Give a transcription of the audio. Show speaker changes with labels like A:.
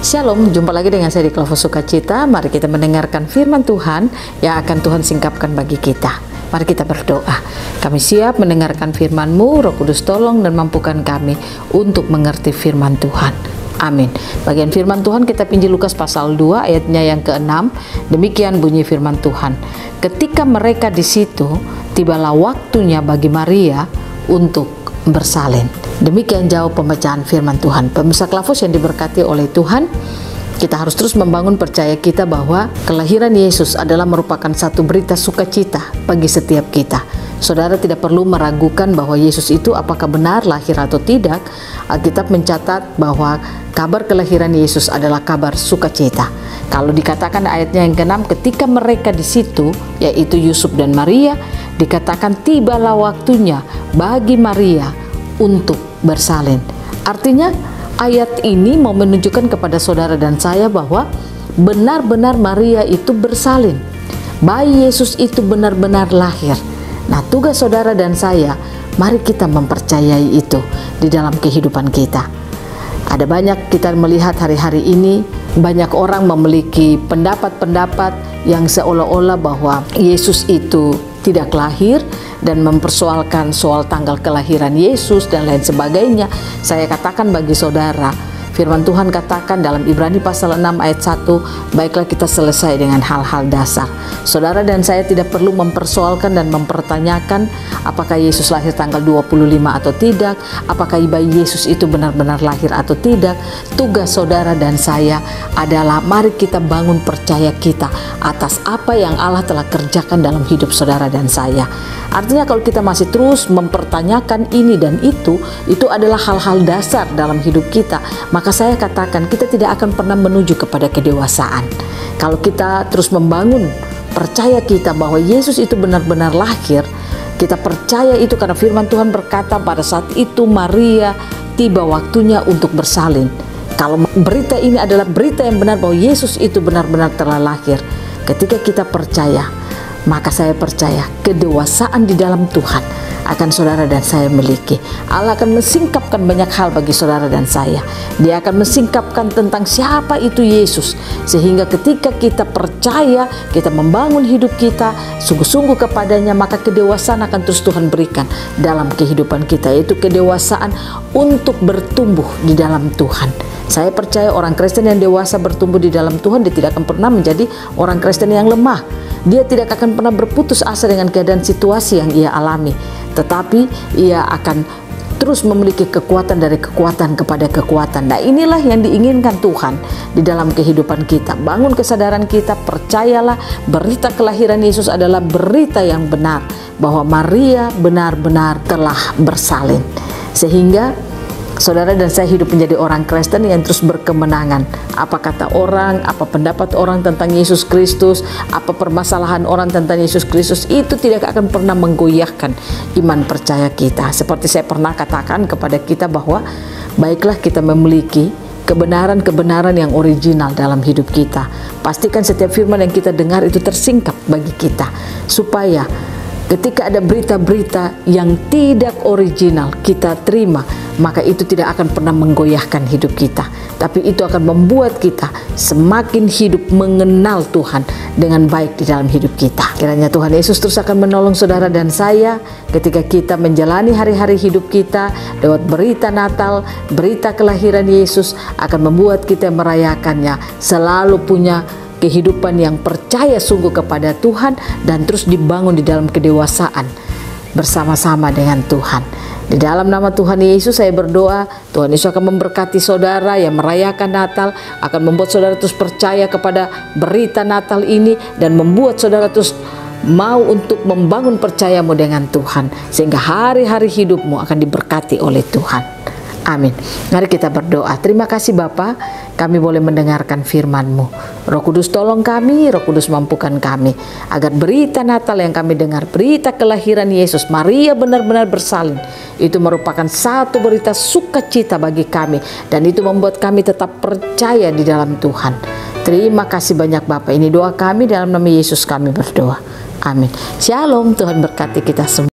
A: Shalom, jumpa lagi dengan saya di Clover Sukacita. Mari kita mendengarkan firman Tuhan yang akan Tuhan singkapkan bagi kita. Mari kita berdoa. Kami siap mendengarkan firman-Mu, Roh Kudus tolong dan mampukan kami untuk mengerti firman Tuhan. Amin. Bagian firman Tuhan kita pinjil Lukas pasal 2 ayatnya yang ke-6. Demikian bunyi firman Tuhan. Ketika mereka di situ, tibalah waktunya bagi Maria untuk bersalin. Demikian jauh pembacaan firman Tuhan. Pemirsa Clavos yang diberkati oleh Tuhan, kita harus terus membangun percaya kita bahwa kelahiran Yesus adalah merupakan satu berita sukacita bagi setiap kita. Saudara tidak perlu meragukan bahwa Yesus itu apakah benar lahir atau tidak. Alkitab mencatat bahwa kabar kelahiran Yesus adalah kabar sukacita. Kalau dikatakan ayatnya yang ke-6, ketika mereka di situ, yaitu Yusuf dan Maria, dikatakan tibalah waktunya bagi Maria untuk bersalin. Artinya ayat ini mau menunjukkan kepada saudara dan saya bahwa benar-benar Maria itu bersalin. Bayi Yesus itu benar-benar lahir. Nah, tugas saudara dan saya, mari kita mempercayai itu di dalam kehidupan kita. Ada banyak kita melihat hari-hari ini, banyak orang memiliki pendapat-pendapat yang seolah-olah bahwa Yesus itu tidak lahir dan mempersoalkan soal tanggal kelahiran Yesus dan lain sebagainya. Saya katakan bagi saudara, firman Tuhan katakan dalam Ibrani pasal 6 ayat 1, baiklah kita selesai dengan hal-hal dasar. Saudara dan saya tidak perlu mempersoalkan dan mempertanyakan apakah Yesus lahir tanggal 25 atau tidak, apakah bayi Yesus itu benar-benar lahir atau tidak. Tugas saudara dan saya adalah mari kita bangun percaya kita atas apa yang Allah telah kerjakan dalam hidup saudara dan saya. Artinya kalau kita masih terus mempertanyakan ini dan itu adalah hal-hal dasar dalam hidup kita, maka saya katakan kita tidak akan pernah menuju kepada kedewasaan. Kalau kita terus membangun percaya kita bahwa Yesus itu benar-benar lahir, kita percaya itu karena firman Tuhan berkata pada saat itu Maria tiba waktunya untuk bersalin. Kalau berita ini adalah berita yang benar bahwa Yesus itu benar-benar telah lahir, ketika kita percaya, maka saya percaya kedewasaan di dalam Tuhan akan saudara dan saya miliki. Allah akan mensingkapkan banyak hal bagi saudara dan saya. Dia akan mensingkapkan tentang siapa itu Yesus, sehingga ketika kita percaya, kita membangun hidup kita sungguh-sungguh kepadanya, maka kedewasaan akan terus Tuhan berikan dalam kehidupan kita, yaitu kedewasaan untuk bertumbuh di dalam Tuhan. Saya percaya orang Kristen yang dewasa bertumbuh di dalam Tuhan, dia tidak akan pernah menjadi orang Kristen yang lemah. Dia tidak akan pernah berputus asa dengan keadaan situasi yang ia alami, tetapi ia akan terus memiliki kekuatan dari kekuatan kepada kekuatan. Nah, inilah yang diinginkan Tuhan di dalam kehidupan kita. Bangun kesadaran kita, percayalah berita kelahiran Yesus adalah berita yang benar, bahwa Maria benar-benar telah bersalin. Sehingga saudara dan saya hidup menjadi orang Kristen yang terus berkemenangan. Apa kata orang, apa pendapat orang tentang Yesus Kristus, apa permasalahan orang tentang Yesus Kristus, itu tidak akan pernah menggoyahkan iman percaya kita. Seperti saya pernah katakan kepada kita bahwa baiklah kita memiliki kebenaran-kebenaran yang original dalam hidup kita. Pastikan setiap firman yang kita dengar itu tersingkap bagi kita, supaya ketika ada berita-berita yang tidak original kita terima, maka itu tidak akan pernah menggoyahkan hidup kita, tapi itu akan membuat kita semakin hidup mengenal Tuhan dengan baik di dalam hidup kita. Kiranya Tuhan Yesus terus akan menolong saudara dan saya ketika kita menjalani hari-hari hidup kita lewat berita Natal, berita kelahiran Yesus akan membuat kita merayakannya, selalu punya kehidupan yang percaya sungguh kepada Tuhan dan terus dibangun di dalam kedewasaan bersama-sama dengan Tuhan. Di dalam nama Tuhan Yesus saya berdoa, Tuhan Yesus akan memberkati saudara yang merayakan Natal, akan membuat saudara terus percaya kepada berita Natal ini dan membuat saudara terus mau untuk membangun percayamu dengan Tuhan, sehingga hari-hari hidupmu akan diberkati oleh Tuhan. Amin. Mari kita berdoa. Terima kasih Bapa, kami boleh mendengarkan firman-Mu. Roh Kudus tolong kami, Roh Kudus mampukan kami, agar berita Natal yang kami dengar, berita kelahiran Yesus, Maria benar-benar bersalin, itu merupakan satu berita sukacita bagi kami, dan itu membuat kami tetap percaya di dalam Tuhan. Terima kasih banyak Bapa. Ini doa kami dalam nama Yesus kami berdoa. Amin. Shalom, Tuhan berkati kita semua.